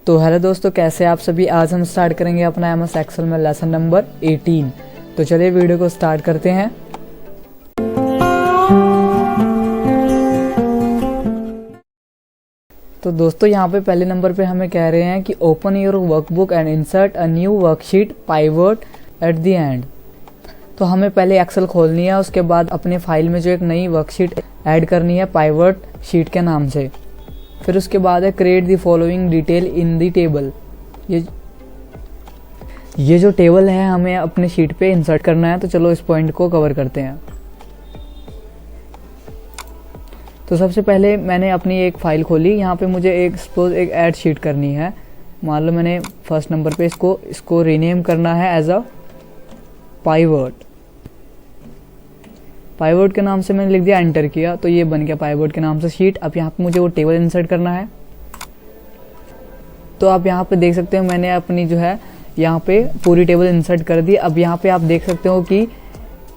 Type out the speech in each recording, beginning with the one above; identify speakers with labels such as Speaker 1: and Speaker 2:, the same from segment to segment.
Speaker 1: तो हेलो दोस्तों, कैसे आप सभी। आज हम स्टार्ट करेंगे अपना एमएस एक्सेल में लेसन नंबर 18। तो चलिए वीडियो को स्टार्ट करते हैं। तो दोस्तों यहाँ पे पहले नंबर पे हमें कह रहे हैं कि open your workbook and insert a new worksheet pivot at the end. तो हमें पहले एक्सेल खोलनी है, उसके बाद अपने फाइल में जो एक नई वर्कशीट ऐड करनी है पाइवट शीट के नाम से। फिर उसके बाद है create the following detail in the table. ये जो टेबल है हमें अपने शीट पे इंसर्ट करना है। तो चलो इस पॉइंट को कवर करते हैं। तो सबसे पहले मैंने अपनी एक फाइल खोली। यहाँ पे मुझे सपोज एक ऐड शीट करनी है। मान लो मैंने फर्स्ट नंबर पे इसको रीनेम करना है एज अ पाइवट के नाम से मैंने लिख दिया, एंटर किया, तो ये बन गया पाइवट के नाम से शीट। अब यहाँ पे मुझे वो टेबल इंसर्ट करना है। तो आप यहाँ पे देख सकते हो मैंने अपनी जो है यहाँ पे पूरी टेबल इंसर्ट कर दी। अब यहाँ पे आप देख सकते हो कि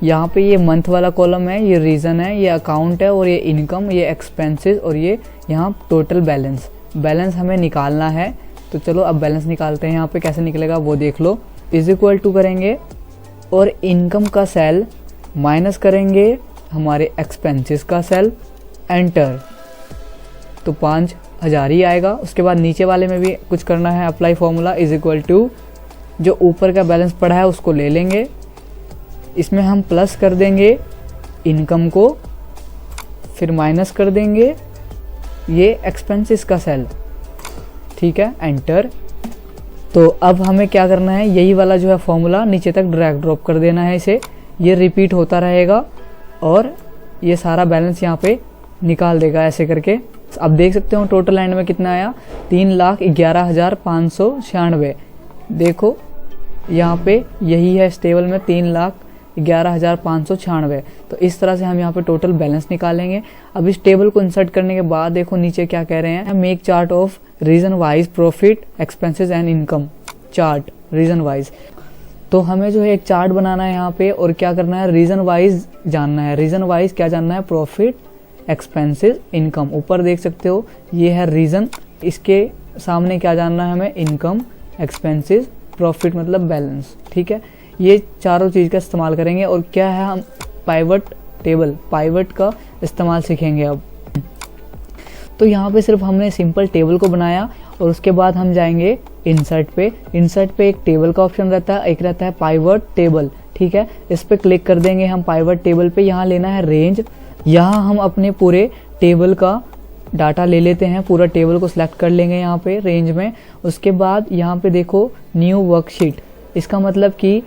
Speaker 1: यहाँ पे ये मंथ वाला कॉलम है, ये रीजन है, ये अकाउंट है, और ये इनकम, ये एक्सपेंसेस, और ये यहाँ टोटल बैलेंस हमें निकालना है। तो चलो अब बैलेंस निकालते हैं। यहाँ पे कैसे निकलेगा वो देख लो। इज इक्वल टू करेंगे और इनकम का सेल माइनस करेंगे हमारे एक्सपेंसेस का सेल, एंटर, तो 5000 ही आएगा। उसके बाद नीचे वाले में भी कुछ करना है, apply formula is equal to जो ऊपर का बैलेंस पड़ा है उसको ले लेंगे, इसमें हम प्लस कर देंगे इनकम को, फिर माइनस कर देंगे ये एक्सपेंसेस का सेल, ठीक है, एंटर। तो अब हमें क्या करना है, यही वाला जो है फॉर्मूला नीचे तक ड्रैग ड्रॉप कर देना है। इसे ये रिपीट होता रहेगा और ये सारा बैलेंस यहाँ पे निकाल देगा ऐसे करके। अब देख सकते हो टोटल एंड में कितना आया, 3,11,596। देखो यहाँ पे यही है इस टेबल में 3,11,596। तो इस तरह से हम यहाँ पे टोटल बैलेंस निकालेंगे। अब इस टेबल को इंसर्ट करने के बाद देखो नीचे क्या कह रहे हैं, make chart of region wise profit expenses and income chart region wise. तो हमें जो है एक चार्ट बनाना है यहाँ पे, और क्या करना है, रीजन वाइज जानना है। रीजन वाइज क्या जानना है, प्रॉफिट एक्सपेंसेस इनकम। ऊपर देख सकते हो ये है रीजन, इसके सामने क्या जानना है हमें, इनकम एक्सपेंसेस प्रॉफिट मतलब बैलेंस, ठीक है। ये चारों चीज़ का इस्तेमाल करेंगे। और क्या है, हम पाइवट का इस्तेमाल सीखेंगे अब। तो यहाँ पे सिर्फ हमने सिंपल टेबल को बनाया और उसके बाद हम जाएंगे इंसर्ट पे। इंसर्ट पे एक टेबल का ऑप्शन रहता है, एक रहता है पाइवट टेबल, ठीक है। इस पे क्लिक कर देंगे हम पाइवट टेबल पे। यहाँ लेना है रेंज। यहाँ हम अपने पूरे टेबल का डाटा ले लेते हैं, पूरा टेबल को सिलेक्ट कर लेंगे यहाँ पे रेंज में। उसके बाद यहाँ पे देखो न्यू वर्कशीट। इसका मतलब कि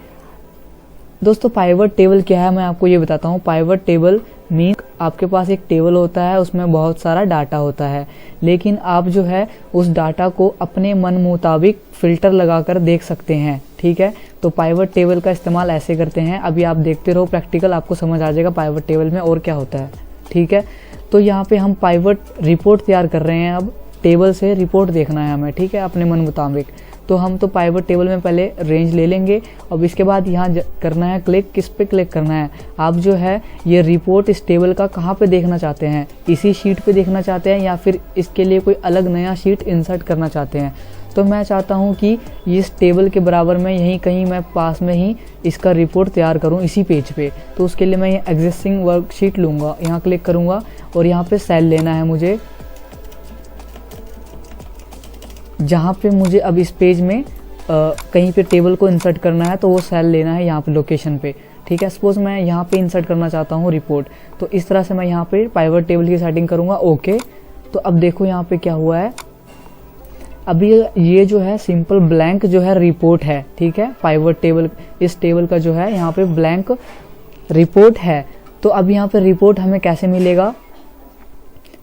Speaker 1: दोस्तों पाइवट टेबल क्या है मैं आपको ये बताता हूँ। पाइवट टेबल मीन आपके पास एक टेबल होता है, उसमें बहुत सारा डाटा होता है, लेकिन आप जो है उस डाटा को अपने मन मुताबिक फिल्टर लगाकर देख सकते हैं, ठीक है। तो पाइवट टेबल का इस्तेमाल ऐसे करते हैं। अभी आप देखते रहो प्रैक्टिकल, आपको समझ आ जाएगा पाइवट टेबल में और क्या होता है, ठीक है। तो यहाँ पे हम पाइवट रिपोर्ट तैयार कर रहे हैं। अब टेबल से रिपोर्ट देखना है हमें, ठीक है, अपने मन मुताबिक। तो हम तो पाइवट टेबल में पहले रेंज ले लेंगे। अब इसके बाद यहाँ करना है क्लिक। किस पे क्लिक करना है, आप जो है ये रिपोर्ट इस टेबल का कहाँ पे देखना चाहते हैं, इसी शीट पे देखना चाहते हैं या फिर इसके लिए कोई अलग नया शीट इंसर्ट करना चाहते हैं। तो मैं चाहता हूँ कि इस टेबल के बराबर में यहीं कहीं मैं पास में ही इसका रिपोर्ट तैयार करूँ इसी पेज पे। तो उसके लिए मैं ये एग्जिस्टिंग वर्कशीट लूँगा, यहाँ क्लिक करूँगा और यहाँ पे सेल लेना है मुझे, जहाँ पे मुझे अब इस पेज में कहीं पे टेबल को इंसर्ट करना है, तो वो सेल लेना है यहाँ पे लोकेशन पे, ठीक है। सपोज मैं यहाँ पे इंसर्ट करना चाहता हूँ रिपोर्ट, तो इस तरह से मैं यहाँ पे पाइवट टेबल की सेटिंग करूँगा, ओके। तो अब देखो यहाँ पे क्या हुआ है, अभी ये जो है सिंपल ब्लैंक जो है रिपोर्ट है, ठीक है। पाइवट टेबल, इस टेबल का जो है यहाँ पे ब्लैंक रिपोर्ट है। तो अब यहाँ पे रिपोर्ट हमें कैसे मिलेगा,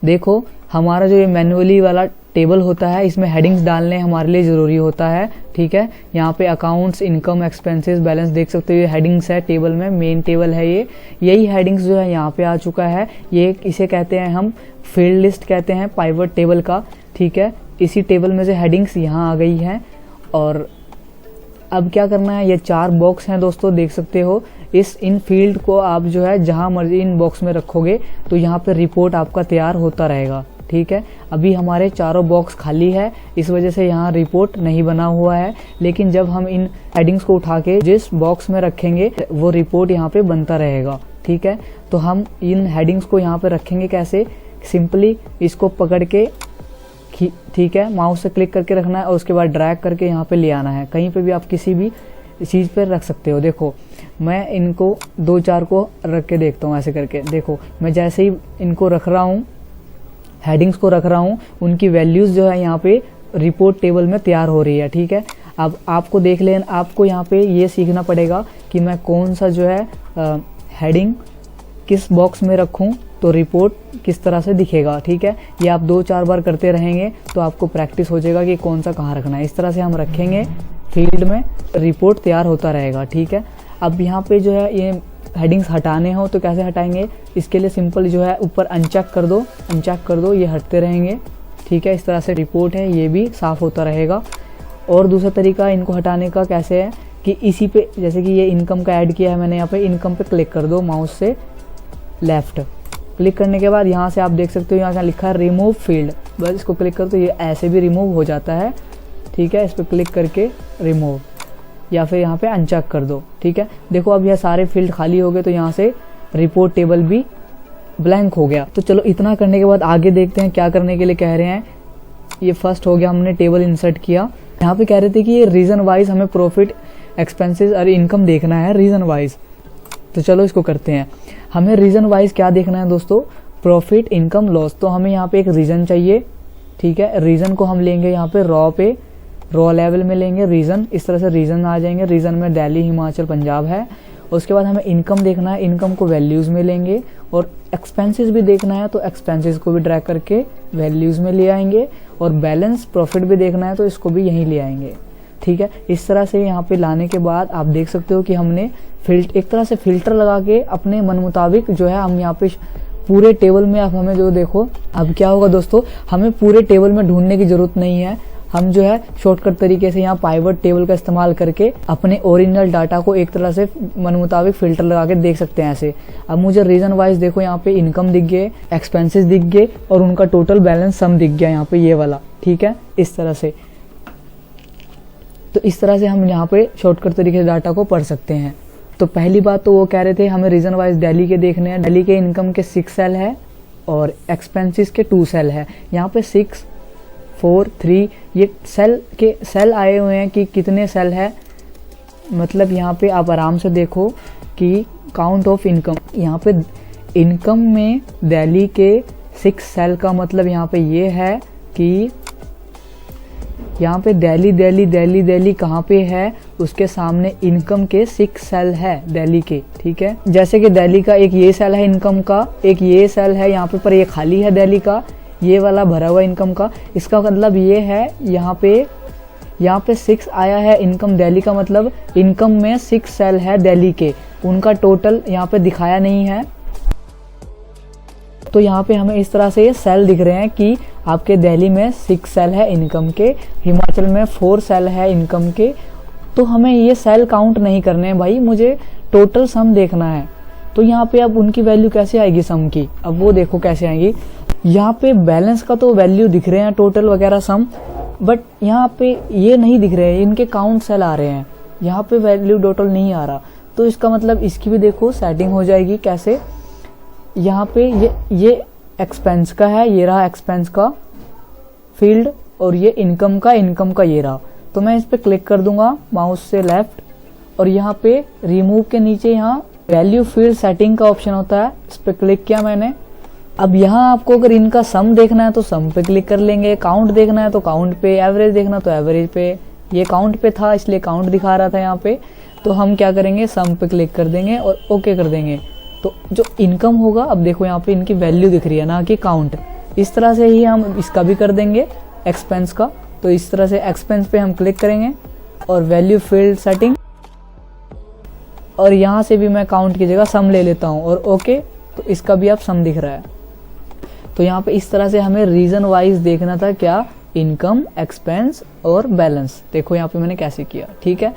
Speaker 1: देखो हमारा जो ये मैन्युअली वाला टेबल होता है, इसमें हेडिंग्स डालने हमारे लिए ज़रूरी होता है, ठीक है। यहाँ पे अकाउंट्स, इनकम, एक्सपेंसेस, बैलेंस देख सकते हो, ये हेडिंग्स है टेबल में, मेन टेबल है ये। यही हेडिंग्स जो है यहाँ पे आ चुका है। ये इसे कहते हैं हम फील्ड लिस्ट कहते हैं पाइवट टेबल का, ठीक है। इसी टेबल में से हेडिंग्स यहाँ आ गई है। और अब क्या करना है, ये 4 बॉक्स हैं दोस्तों, देख सकते हो। इन फील्ड को आप जो है जहाँ मर्जी इन बॉक्स में रखोगे तो यहाँ पे रिपोर्ट आपका तैयार होता रहेगा, ठीक है। अभी हमारे चारों बॉक्स खाली है, इस वजह से यहाँ रिपोर्ट नहीं बना हुआ है, लेकिन जब हम इन हेडिंग्स को उठा के जिस बॉक्स में रखेंगे वो रिपोर्ट यहाँ पे बनता रहेगा, ठीक है। तो हम इन हेडिंग्स को यहाँ पे रखेंगे कैसे, सिंपली इसको पकड़ के, ठीक है, माउस से क्लिक करके रखना है और उसके बाद ड्रैग करके यहाँ पे ले आना है। कहीं पे भी आप किसी भी चीज़ पर रख सकते हो। देखो मैं इनको 2-4 को रख के देखता हूँ ऐसे करके। देखो मैं जैसे ही इनको रख रहा हूँ, हेडिंग्स को रख रहा हूँ, उनकी वैल्यूज़ जो है यहाँ पे रिपोर्ट टेबल में तैयार हो रही है, ठीक है। अब आपको देख लें, आपको यहाँ पे ये सीखना पड़ेगा कि मैं कौन सा जो है हेडिंग किस बॉक्स में रखूँ तो रिपोर्ट किस तरह से दिखेगा, ठीक है। ये आप 2-4 बार करते रहेंगे तो आपको प्रैक्टिस हो जाएगा कि कौन सा कहाँ रखना है। इस तरह से हम रखेंगे फील्ड में, रिपोर्ट तैयार होता रहेगा, ठीक है। अब यहाँ पे जो है ये हेडिंग्स हटाने हो तो कैसे हटाएंगे, इसके लिए सिंपल जो है ऊपर अनचेक कर दो, ये हटते रहेंगे, ठीक है। इस तरह से रिपोर्ट है ये भी साफ़ होता रहेगा। और दूसरा तरीका इनको हटाने का कैसे है कि इसी पे, जैसे कि ये इनकम का ऐड किया है मैंने, यहाँ पे इनकम पे क्लिक कर दो माउस से, लेफ्ट क्लिक करने के बाद यहाँ से आप देख सकते हो यहाँ लिखा है रिमूव फील्ड, बस इसको क्लिक कर तो ये ऐसे भी रिमूव हो जाता है, ठीक है। इस पर क्लिक करके रिमूव या फिर यहाँ पे अनचेक कर दो, ठीक है। देखो अब यह सारे फील्ड खाली हो गए तो यहाँ से रिपोर्ट टेबल भी ब्लैंक हो गया। तो चलो इतना करने के बाद आगे देखते हैं क्या करने के लिए कह रहे हैं। ये फर्स्ट हो गया, हमने टेबल इंसर्ट किया। यहाँ पे कह रहे थे कि ये रीजन वाइज हमें प्रॉफिट, एक्सपेंसेस और इनकम देखना है रीजन वाइज। तो चलो इसको करते हैं। हमें रीजन वाइज क्या देखना है दोस्तों, प्रॉफिट, इनकम, लॉस। तो हमें यहाँ पे एक रीजन चाहिए, ठीक है। रीजन को हम लेंगे यहाँ पे रॉ लेवल में लेंगे रीजन। इस तरह से रीजन आ जाएंगे। रीजन में दिल्ली, हिमाचल, पंजाब है। उसके बाद हमें इनकम देखना है, इनकम को वैल्यूज़ में लेंगे। और एक्सपेंसेस भी देखना है तो एक्सपेंसेस को भी ड्रैग करके वैल्यूज़ में ले आएंगे। और बैलेंस प्रॉफिट भी देखना है तो इसको भी यहीं ले आएंगे, ठीक है। इस तरह से यहाँ पे लाने के बाद आप देख सकते हो कि हमने एक तरह से फिल्टर लगा के अपने मन मुताबिक जो है हम यहाँ पे पूरे टेबल में, अब हमें जो देखो अब क्या होगा दोस्तों, हमें पूरे टेबल में ढूंढने की जरूरत नहीं है। हम जो है शॉर्टकट तरीके से यहाँ पाइवट टेबल का इस्तेमाल करके अपने ओरिजिनल डाटा को एक तरह से मन मुताबिक फिल्टर लगा के देख सकते हैं ऐसे। अब मुझे रीजन वाइज देखो यहाँ पे इनकम दिख गए, एक्सपेंसेस दिख गए और उनका टोटल बैलेंस सम दिख गया यहाँ पे ये वाला, ठीक है। इस तरह से, तो इस तरह से हम यहाँ पे शॉर्टकट तरीके से डाटा को पढ़ सकते हैं। तो पहली बात तो वो कह रहे थे हमें रीजन वाइज दिल्ली के देखने हैं। दिल्ली के इनकम के 6 सेल है और एक्सपेंसेस के 2 सेल है। यहाँ पे 6, 4, 3 ये सेल आए हुए हैं कि कितने सेल है, मतलब यहाँ पे आप आराम से देखो कि काउंट ऑफ इनकम, यहाँ पे इनकम में दिल्ली के 6 सेल का मतलब यहाँ पे ये है कि यहाँ पे दिल्ली कहाँ पे है, उसके सामने इनकम के 6 सेल है दिल्ली के, ठीक है। जैसे कि दिल्ली का एक ये सेल है इनकम का, एक ये सेल है यहाँ पे, पर ये खाली है दिल्ली का, ये वाला भरा हुआ इनकम का। इसका मतलब ये है यहाँ पे 6 आया है इनकम दिल्ली का, मतलब इनकम में 6 सेल है दिल्ली के, उनका टोटल यहाँ पे दिखाया नहीं है। तो यहाँ पे हमें इस तरह से ये सेल दिख रहे हैं कि आपके दिल्ली में 6 सेल है इनकम के, हिमाचल में 4 सेल है इनकम के। तो हमें ये सेल काउंट नहीं करने हैं भाई, मुझे टोटल सम देखना है। तो यहाँ पे अब उनकी वैल्यू कैसे आएगी सम की, अब वो देखो कैसे आएगी। यहाँ पे बैलेंस का तो वैल्यू दिख रहे हैं टोटल वगैरह सम, बट यहाँ पे ये नहीं दिख रहे हैं, इनके काउंट सेल आ रहे हैं, यहाँ पे वैल्यू टोटल नहीं आ रहा। तो इसका मतलब इसकी भी देखो सेटिंग हो जाएगी कैसे। यहाँ पे ये एक्सपेंस का है, ये रहा एक्सपेंस का फील्ड, और ये इनकम का ये रहा। तो मैं इस पे क्लिक कर दूंगा माउस से लेफ्ट, और यहाँ पे रिमूव के नीचे यहाँ वैल्यू फील्ड सेटिंग का ऑप्शन होता है, इस पे क्लिक किया मैंने। अब यहाँ आपको अगर इनका सम देखना है तो सम पे क्लिक कर लेंगे, काउंट देखना है तो काउंट पे, एवरेज देखना तो एवरेज पे। ये काउंट पे था इसलिए काउंट दिखा रहा था यहाँ पे, तो हम क्या करेंगे सम पे क्लिक कर देंगे और ओके कर देंगे। तो जो इनकम होगा, अब देखो यहाँ पे इनकी वैल्यू दिख रही है ना कि काउंट। इस तरह से ही हम इसका भी कर देंगे एक्सपेंस का। तो इस तरह से एक्सपेंस पे हम क्लिक करेंगे और वैल्यू फील्ड सेटिंग, और यहाँ से भी मैं काउंट की जगह सम ले लेता हूँ और ओके। तो इसका भी अब सम दिख रहा है। तो यहाँ पे इस तरह से हमें रीजन वाइज देखना था, क्या, इनकम, एक्सपेंस और बैलेंस। देखो यहाँ पे मैंने कैसे किया, ठीक है।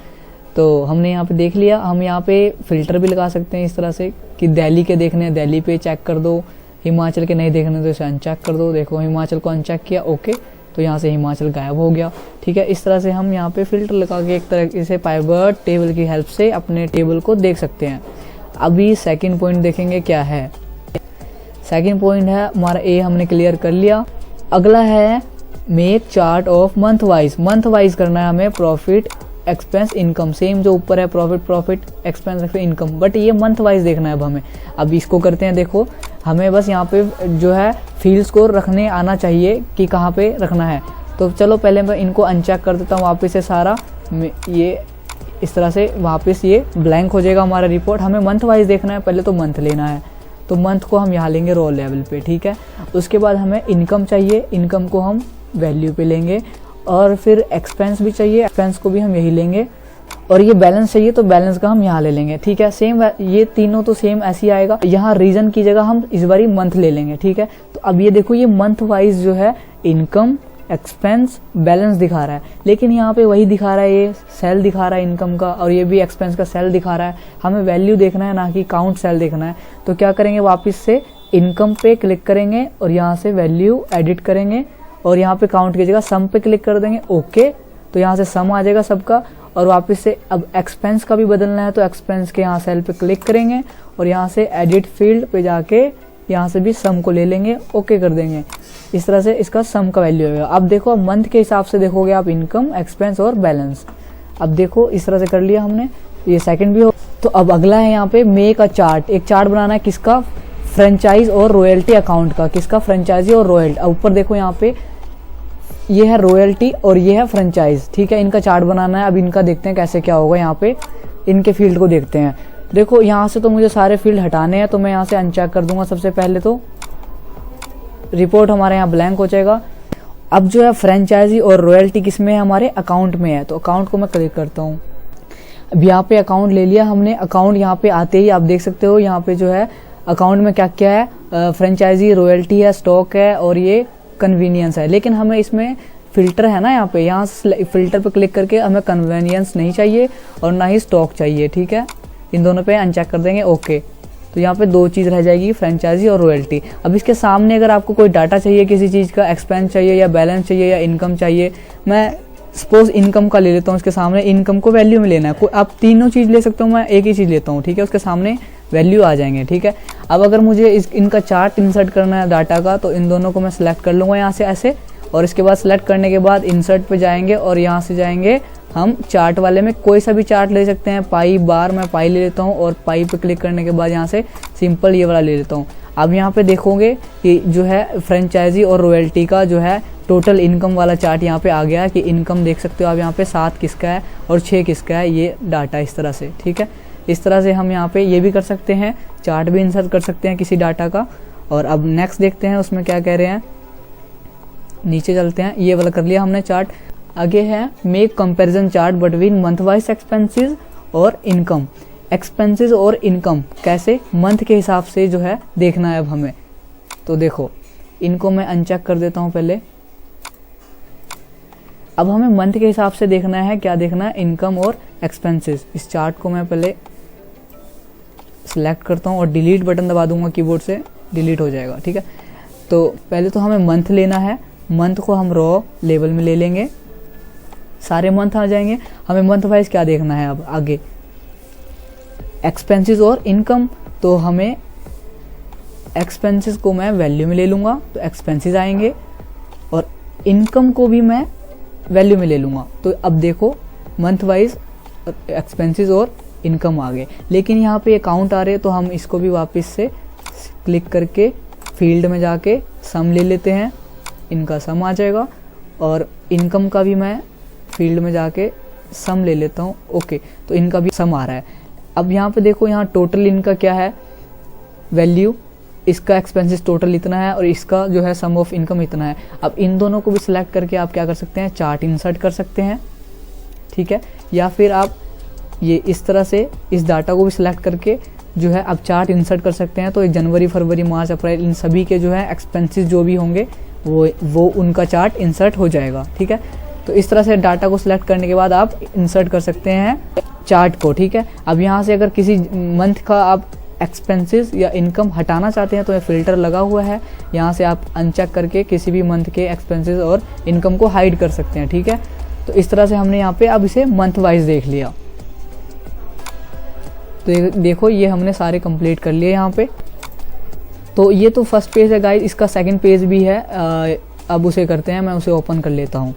Speaker 1: तो हमने यहाँ पे देख लिया। हम यहाँ पे फिल्टर भी लगा सकते हैं इस तरह से कि दिल्ली के देखने हैं दिल्ली पे चेक कर दो, हिमाचल के नहीं देखने तो इसे अनचेक कर दो। देखो हिमाचल को अनचेक किया, ओके, तो यहाँ से हिमाचल गायब हो गया। ठीक है, इस तरह से हम यहाँ पे फिल्टर लगा के एक तरह से पाइवट टेबल की हेल्प से अपने टेबल को देख सकते हैं। अभी सेकंड पॉइंट देखेंगे क्या है। सेकंड पॉइंट है हमारा ए, हमने क्लियर कर लिया। अगला है make chart of month wise. Month wise करना है हमें प्रॉफिट एक्सपेंस इनकम, सेम जो ऊपर है प्रॉफिट एक्सपेंस इनकम, बट ये मंथ वाइज देखना है अब हमें। अब इसको करते हैं। देखो हमें बस यहाँ पे जो है फील्ड्स को रखने आना चाहिए कि कहाँ पे रखना है। तो चलो पहले मैं इनको अनचेक कर देता हूँ वापस से सारा, ये इस तरह से वापस ये ब्लैंक हो जाएगा हमारा रिपोर्ट। हमें मंथ वाइज देखना है, पहले तो मंथ लेना है, तो मंथ को हम यहाँ लेंगे रो लेवल पे। ठीक है, उसके बाद हमें इनकम चाहिए, इनकम को हम वैल्यू पे लेंगे, और फिर एक्सपेंस भी चाहिए, एक्सपेंस को भी हम यही लेंगे, और ये बैलेंस चाहिए तो बैलेंस का हम यहाँ ले लेंगे। ठीक है, सेम ये तीनों तो सेम ऐसे ही आएगा। यहाँ रीजन की जगह हम इस बारी मंथ ले लेंगे। ठीक है, तो अब ये देखो ये मंथ वाइज जो है इनकम एक्सपेंस बैलेंस दिखा रहा है, लेकिन यहाँ पे वही दिखा रहा है, ये सेल दिखा रहा है इनकम का, और ये भी एक्सपेंस का सेल दिखा रहा है। हमें वैल्यू देखना है, ना कि काउंट सेल देखना है। तो क्या करेंगे, वापस से इनकम पे क्लिक करेंगे और यहाँ से वैल्यू एडिट करेंगे, और यहाँ पे काउंट की जगह सम पे क्लिक कर देंगे, ओके, तो यहाँ से सम आ जाएगा सबका। और वापस से अब एक्सपेंस का भी बदलना है, तो एक्सपेंस के यहाँ सेल पे क्लिक करेंगे और यहाँ से एडिट फील्ड पे जाके यहाँ से भी सम को ले लेंगे, ओके कर देंगे। इस तरह से इसका सम का वैल्यू होगा। अब देखो अब मंथ के हिसाब से देखोगे आप इनकम एक्सपेंस और बैलेंस। अब देखो इस तरह से कर लिया हमने, ये सेकंड भी हो। तो अब अगला है यहाँ पे मेक अ चार्ट। एक चार्ट बनाना है किसका, फ्रेंचाइज और रॉयल्टी अकाउंट का। किसका, फ्रेंचाइजी और रॉयल्टी। ऊपर देखो यहाँ पे ये है रॉयल्टी और ये है फ्रेंचाइज। ठीक है, इनका चार्ट बनाना है। अब इनका देखते हैं कैसे क्या होगा। यहाँ पे इनके फील्ड को देखते हैं। देखो यहाँ से तो मुझे सारे फील्ड हटाने हैं, तो मैं यहाँ से अनचेक कर दूंगा। सबसे पहले तो रिपोर्ट हमारे यहाँ ब्लैंक हो जाएगा। अब जो है फ्रेंचाइजी और रॉयल्टी किस में है, हमारे अकाउंट में है, तो अकाउंट को मैं क्लिक करता हूँ। अब यहाँ पे अकाउंट ले लिया हमने। अकाउंट यहाँ पे आते ही आप देख सकते हो यहाँ पे जो है अकाउंट में क्या क्या है, फ्रेंचाइजी, रॉयल्टी है, स्टॉक है और ये कन्वीनियंस है। लेकिन हमें इसमें फिल्टर है ना, यहाँ पे यहाँ फिल्टर पे क्लिक करके हमें कन्वीनियंस नहीं चाहिए और ना ही स्टॉक चाहिए। ठीक है, इन दोनों पे अनचेक कर देंगे, ओके। तो यहाँ पे दो चीज़ रह जाएगी, फ्रेंचाइजी और रॉयल्टी। अब इसके सामने अगर आपको कोई डाटा चाहिए किसी चीज़ का, एक्सपेंस चाहिए या बैलेंस चाहिए या इनकम चाहिए, मैं सपोज इनकम का ले लेता हूँ। इसके सामने इनकम को वैल्यू में लेना है, आप तीनों चीज़ ले सकते हो, मैं एक ही चीज़ लेता हूँ। ठीक है, उसके सामने वैल्यू आ जाएंगे। ठीक है, अब अगर मुझे इनका चार्ट इंसर्ट करना है डाटा का, तो इन दोनों को मैं सिलेक्ट कर लूँगा यहाँ से ऐसे, और इसके बाद सिलेक्ट करने के बाद इंसर्ट पे जाएंगे और यहाँ से जाएंगे हम चार्ट वाले में। कोई सा भी चार्ट ले सकते हैं, पाई बार, मैं पाई ले लेता हूँ, और पाई पे क्लिक करने के बाद यहाँ से सिंपल ये वाला ले लेता हूँ। अब यहाँ पे देखोगे कि जो है फ्रेंचाइजी और रॉयल्टी का जो है टोटल इनकम वाला चार्ट यहाँ पे आ गया है कि इनकम देख सकते हो आप यहाँ पे 7 किसका है और 6 किसका है, ये डाटा इस तरह से। ठीक है, इस तरह से हम यहाँ पे ये भी कर सकते हैं, चार्ट भी इंसर्ट कर सकते हैं किसी डाटा का। और अब नेक्स्ट देखते हैं उसमें क्या कह रहे हैं, नीचे चलते हैं। ये वाला कर लिया हमने चार्ट। आगे है make comparison chart between month wise expenses और इनकम। एक्सपेंसेस और इनकम कैसे, मंथ के हिसाब से जो है देखना है अब हमें। तो देखो इनको मैं अनचेक कर देता हूँ पहले। अब हमें मंथ के हिसाब से देखना है, क्या देखना है, इनकम और एक्सपेंसेस। इस चार्ट को मैं पहले सिलेक्ट करता हूँ और डिलीट बटन दबा दूंगा कीबोर्ड से, डिलीट हो जाएगा। ठीक है, तो पहले तो हमें मंथ लेना है, मंथ को हम रॉ लेवल में ले लेंगे, सारे मंथ आ जाएंगे। हमें मंथ वाइज क्या देखना है अब आगे, एक्सपेंसेस और इनकम। तो हमें एक्सपेंसेस को मैं वैल्यू में ले लूँगा, तो एक्सपेंसेस आएंगे, और इनकम को भी मैं वैल्यू में ले लूँगा। तो अब देखो मंथ वाइज एक्सपेंसेस और इनकम आ गए, लेकिन यहाँ पे अकाउंट आ रहे, तो हम इसको भी वापस से क्लिक करके फील्ड में जाके सम ले लेते हैं, इनका सम आ जाएगा। और इनकम का भी मैं फील्ड में जाके सम ले लेता हूँ, ओके, तो इनका भी सम आ रहा है। अब यहाँ पे देखो, यहाँ टोटल इनका क्या है, वैल्यू, इसका एक्सपेंसेस टोटल इतना है और इसका जो है सम ऑफ इनकम इतना है। अब इन दोनों को भी सिलेक्ट करके आप क्या कर सकते हैं, चार्ट इंसर्ट कर सकते हैं। ठीक है, या फिर आप ये इस तरह से इस डाटा को भी सिलेक्ट करके जो है आप चार्ट इंसर्ट कर सकते हैं। तो जनवरी, फरवरी, मार्च, अप्रैल, इन सभी के जो है एक्सपेंसेस जो भी होंगे वो उनका चार्ट इंसर्ट हो जाएगा। ठीक है, तो इस तरह से डाटा को सिलेक्ट करने के बाद आप इंसर्ट कर सकते हैं चार्ट को। ठीक है, अब यहाँ से अगर किसी मंथ का आप एक्सपेंसेस या इनकम हटाना चाहते हैं तो ये फ़िल्टर लगा हुआ है, यहाँ से आप अनचेक करके किसी भी मंथ के एक्सपेंसेस और इनकम को हाइड कर सकते हैं। ठीक है, तो इस तरह से हमने यहाँ पे अब इसे मंथ वाइज देख लिया। तो देखो ये हमने सारे कंप्लीट कर लिए यहाँ पे। तो ये तो फर्स्ट पेज है गाइस, इसका सेकंड पेज भी है, अब उसे करते हैं, मैं उसे ओपन कर लेता हूँ।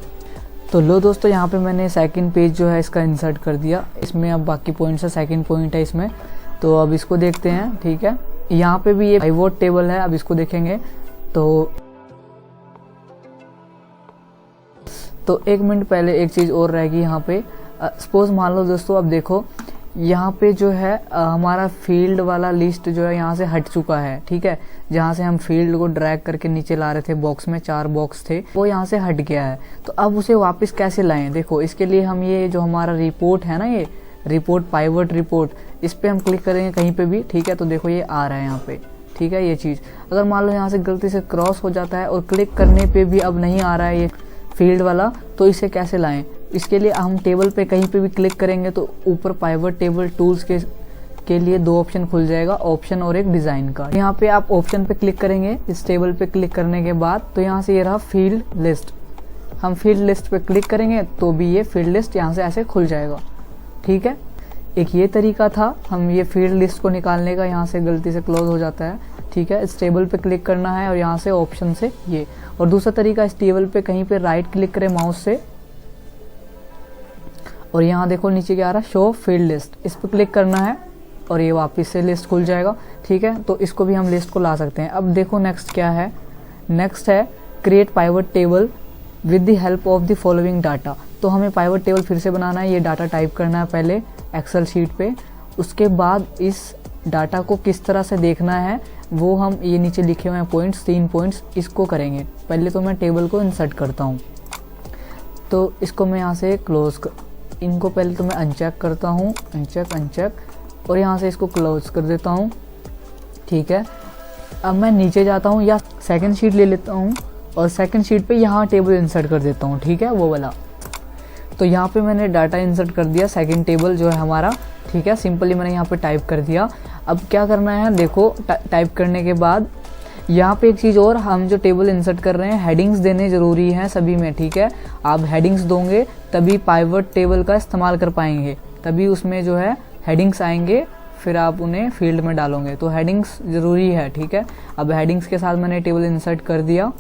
Speaker 1: तो लो दोस्तों, यहाँ पे मैंने सेकंड पेज जो है इसका इंसर्ट कर दिया। इसमें अब बाकी पॉइंट्स है, सेकंड पॉइंट है इसमें, तो अब इसको देखते हैं। ठीक है, यहाँ पे भी ये पाइवोट टेबल है, अब इसको देखेंगे। तो 1 मिनट पहले एक चीज़ और रहेगी यहाँ पे। सपोज मान लो दोस्तों, अब देखो यहाँ पे जो है हमारा फील्ड वाला लिस्ट जो है यहाँ से हट चुका है। ठीक है, जहाँ से हम फील्ड को ड्रैग करके नीचे ला रहे थे, बॉक्स में 4 बॉक्स थे, वो यहाँ से हट गया है। तो अब उसे वापस कैसे लाएं? देखो इसके लिए हम ये जो हमारा रिपोर्ट है ना, ये रिपोर्ट पाइवट रिपोर्ट, इस पर हम क्लिक करेंगे कहीं पे भी। ठीक है, तो देखो ये आ रहा है यहाँ पे। ठीक है, ये चीज़ अगर मान लो यहाँ से गलती से क्रॉस हो जाता है और क्लिक करने पे भी अब नहीं आ रहा है ये फील्ड वाला, तो इसे कैसे लाएं? इसके लिए हम टेबल पे कहीं पे भी क्लिक करेंगे तो ऊपर पाइवट टेबल टूल्स के लिए 2 ऑप्शन खुल जाएगा, ऑप्शन और एक डिज़ाइन का। यहाँ पे आप ऑप्शन पे क्लिक करेंगे, इस टेबल पे क्लिक करने के बाद तो यहाँ से ये रहा फील्ड लिस्ट। हम फील्ड लिस्ट पे क्लिक करेंगे तो भी ये फील्ड लिस्ट यहाँ से ऐसे खुल जाएगा। ठीक है, एक ये तरीका था हम ये फील्ड लिस्ट को निकालने का, यहाँ से गलती से क्लोज हो जाता है। ठीक है, इस टेबल पे क्लिक करना है और यहाँ से ऑप्शन से ये। और दूसरा तरीका, इस टेबल पे कहीं पे राइट क्लिक करें माउस से और यहाँ देखो नीचे क्या आ रहा है, शो फील्ड लिस्ट, इस पर क्लिक करना है और ये वापस से लिस्ट खुल जाएगा। ठीक है, तो इसको भी हम लिस्ट को ला सकते हैं। अब देखो नेक्स्ट क्या है, नेक्स्ट है create pivot table with the help of the following data. तो हमें पाइवट टेबल फिर से बनाना है, ये डाटा टाइप करना है पहले एक्सेल शीट पे, उसके बाद इस डाटा को किस तरह से देखना है वो हम ये नीचे लिखे हुए हैं पॉइंट्स, 3 पॉइंट्स, इसको करेंगे। पहले तो मैं टेबल को इंसर्ट करता हूँ, तो इसको मैं यहाँ से इनको पहले तो मैं अनचेक करता हूँ, अनचेक, और यहाँ से इसको क्लोज कर देता हूँ। ठीक है, अब मैं नीचे जाता हूँ या सेकंड शीट ले लेता हूँ और सेकंड शीट पे यहाँ टेबल इंसर्ट कर देता हूँ। ठीक है, वो वाला। तो यहाँ पे मैंने डाटा इंसर्ट कर दिया, सेकंड टेबल जो है हमारा। ठीक है, सिंपली मैंने यहाँ पे टाइप कर दिया। अब क्या करना है, देखो टाइप करने के बाद यहाँ पे एक चीज़ और, हम जो टेबल इंसर्ट कर रहे हैं हेडिंग्स देने ज़रूरी हैं सभी में। ठीक है, आप हेडिंग्स दोगे तभी पाइवट टेबल का इस्तेमाल कर पाएंगे, तभी उसमें जो है हेडिंग्स आएंगे, फिर आप उन्हें फील्ड में डालोगे, तो हेडिंग्स ज़रूरी है। ठीक है, अब हेडिंग्स के साथ मैंने टेबल इंसर्ट कर दिया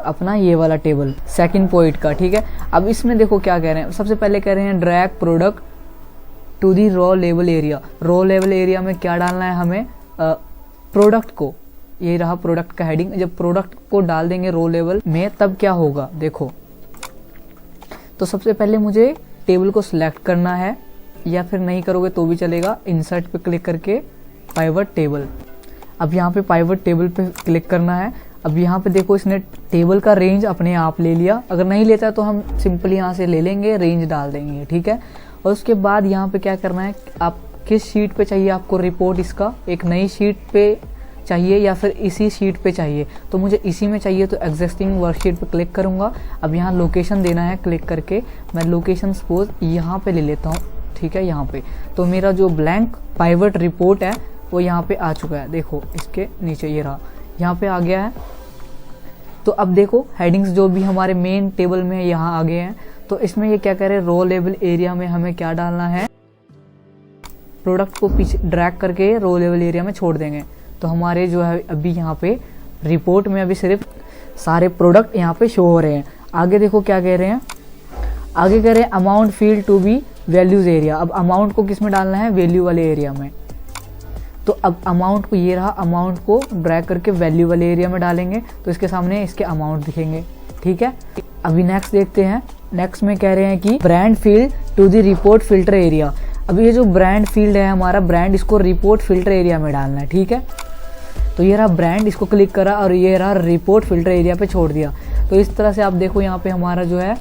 Speaker 1: अपना ये वाला टेबल सेकंड पॉइंट का। ठीक है, अब इसमें देखो क्या कह रहे हैं, सबसे पहले कह रहे हैं drag product to the row लेवल एरिया। रॉ लेवल एरिया में क्या डालना है हमें, प्रोडक्ट को, ये रहा प्रोडक्ट का हेडिंग। जब प्रोडक्ट को डाल देंगे रो लेवल में तब क्या होगा देखो। तो सबसे पहले मुझे टेबल को सिलेक्ट करना है, या फिर नहीं करोगे तो भी चलेगा, इंसर्ट पे क्लिक करके पाइवट टेबल। अब यहाँ पे पाइवट टेबल पे क्लिक करना है। अब यहाँ पे देखो इसने टेबल का रेंज अपने आप ले लिया, अगर नहीं लेता तो हम सिंपली यहाँ से ले लेंगे, रेंज डाल देंगे। ठीक है, और उसके बाद यहाँ पे क्या करना है, आप किस शीट पे चाहिए आपको रिपोर्ट, इसका एक नई शीट पे चाहिए या फिर इसी शीट पे चाहिए, तो मुझे इसी में चाहिए, तो एग्जिस्टिंग वर्कशीट पे क्लिक करूँगा। अब यहाँ लोकेशन देना है, क्लिक करके मैं लोकेशन सपोज यहाँ पे ले लेता हूँ। ठीक है, यहाँ पे तो मेरा जो ब्लैंक पाइवट रिपोर्ट है वो यहाँ पे आ चुका है, देखो इसके नीचे ये रहा, यहाँ पे आ गया है। तो अब देखो हेडिंग्स जो भी हमारे मेन टेबल में यहाँ आ गए हैं। तो इसमें ये क्या कह रहे हैं, रो लेवल एरिया में हमें क्या डालना है, प्रोडक्ट को पीछे ड्रैग करके रो लेवल एरिया में छोड़ देंगे। तो हमारे जो है अभी यहाँ पे रिपोर्ट में अभी सिर्फ सारे प्रोडक्ट यहाँ पे शो हो रहे हैं। आगे देखो क्या कह रहे हैं, आगे कह रहे हैं amount field to be values area. अब अमाउंट को किस में डालना है, वैल्यू वाले एरिया में। तो अब अमाउंट को, ये रहा अमाउंट को ड्रैग करके वैल्यू वाले एरिया में डालेंगे, तो इसके सामने इसके अमाउंट दिखेंगे। ठीक है, अभी नेक्स्ट देखते हैं। नेक्स्ट में कह रहे हैं कि brand field to the report filter area. अब ये जो ब्रांड फील्ड है हमारा, ब्रांड इसको रिपोर्ट फिल्टर एरिया में डालना है। ठीक है, तो ये रहा ब्रांड, इसको क्लिक करा और ये रहा रिपोर्ट फिल्टर एरिया पे छोड़ दिया। तो इस तरह से आप देखो यहाँ पे हमारा जो है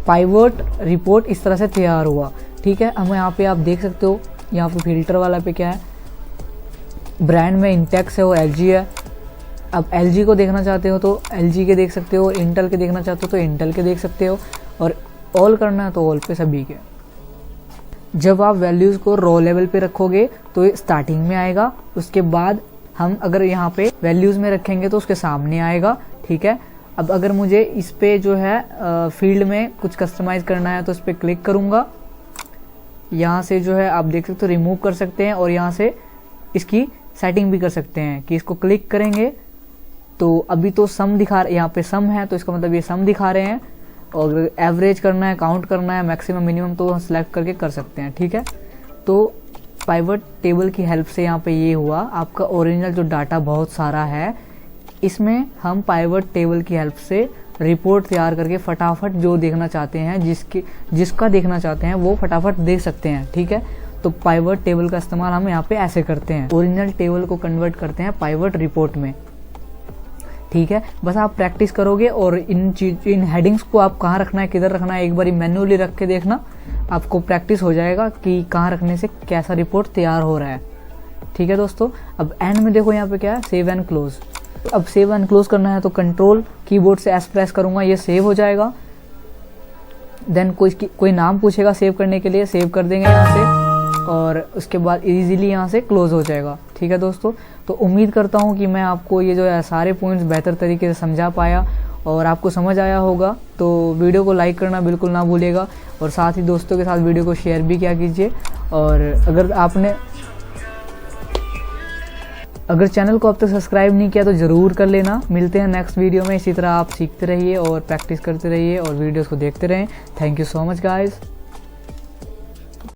Speaker 1: पाइवट रिपोर्ट इस तरह से तैयार हुआ। ठीक है, हम यहाँ पे आप देख सकते हो, यहाँ पे फिल्टर वाला पे क्या है, ब्रांड में इंटेक्स है और एलजी है। अब एलजी को देखना चाहते हो तो एलजी के देख सकते हो, इंटेल के देखना चाहते हो तो इंटेल के देख सकते हो, और ऑल करना है तो ऑल पे सभी के। जब आप वैल्यूज़ को रो लेवल पे रखोगे तो ये स्टार्टिंग में आएगा, उसके बाद हम अगर यहाँ पे वैल्यूज़ में रखेंगे तो उसके सामने आएगा, ठीक है। अब अगर मुझे इस पे जो है फील्ड में कुछ कस्टमाइज़ करना है तो इस पर क्लिक करूँगा। यहाँ से जो है आप देख सकते हो रिमूव कर सकते हैं और यहाँ से इसकी सेटिंग भी कर सकते हैं कि इसको क्लिक करेंगे तो अभी तो सम दिखा, यहाँ पे सम है तो इसका मतलब ये सम दिखा रहे हैं, और एवरेज करना है, काउंट करना है, मैक्सिमम मिनिमम तो सिलेक्ट करके कर सकते हैं, ठीक है। तो पाइवट टेबल की हेल्प से यहाँ पे ये हुआ, आपका ओरिजिनल जो डाटा बहुत सारा है इसमें हम पाइवट टेबल की हेल्प से रिपोर्ट तैयार करके फटाफट जो देखना चाहते हैं, जिसका देखना चाहते हैं वो फटाफट देख सकते हैं, ठीक है। तो पाइवट टेबल का इस्तेमाल हम यहाँ पे ऐसे करते हैं, ओरिजिनल टेबल को कन्वर्ट करते हैं पाइवट रिपोर्ट में, ठीक है। बस आप प्रैक्टिस करोगे और इन हेडिंग्स को आप कहाँ रखना है, किधर रखना है, एक बार मैन्युअली रख के देखना, आपको प्रैक्टिस हो जाएगा कि कहाँ रखने से कैसा रिपोर्ट तैयार हो रहा है, ठीक है दोस्तों। अब एंड में देखो यहाँ पे क्या है, सेव एंड क्लोज। अब सेव एंड क्लोज करना है तो कंट्रोल कीबोर्ड से एस प्रेस करूंगा, ये सेव हो जाएगा। देन कोई नाम पूछेगा सेव करने के लिए, सेव कर देंगे यहाँ से और उसके बाद इजीली यहाँ से क्लोज हो जाएगा, ठीक है दोस्तों। तो उम्मीद करता हूँ कि मैं आपको ये जो है सारे पॉइंट्स बेहतर तरीके से समझा पाया और आपको समझ आया होगा। तो वीडियो को लाइक करना बिल्कुल ना भूलिएगा और साथ ही दोस्तों के साथ वीडियो को शेयर भी किया कीजिए। और अगर चैनल को अब तक सब्सक्राइब नहीं किया तो ज़रूर कर लेना। मिलते हैं नेक्स्ट वीडियो में। इसी तरह आप सीखते रहिए और प्रैक्टिस करते रहिए और वीडियोस को देखते रहें। Thank you so much guys.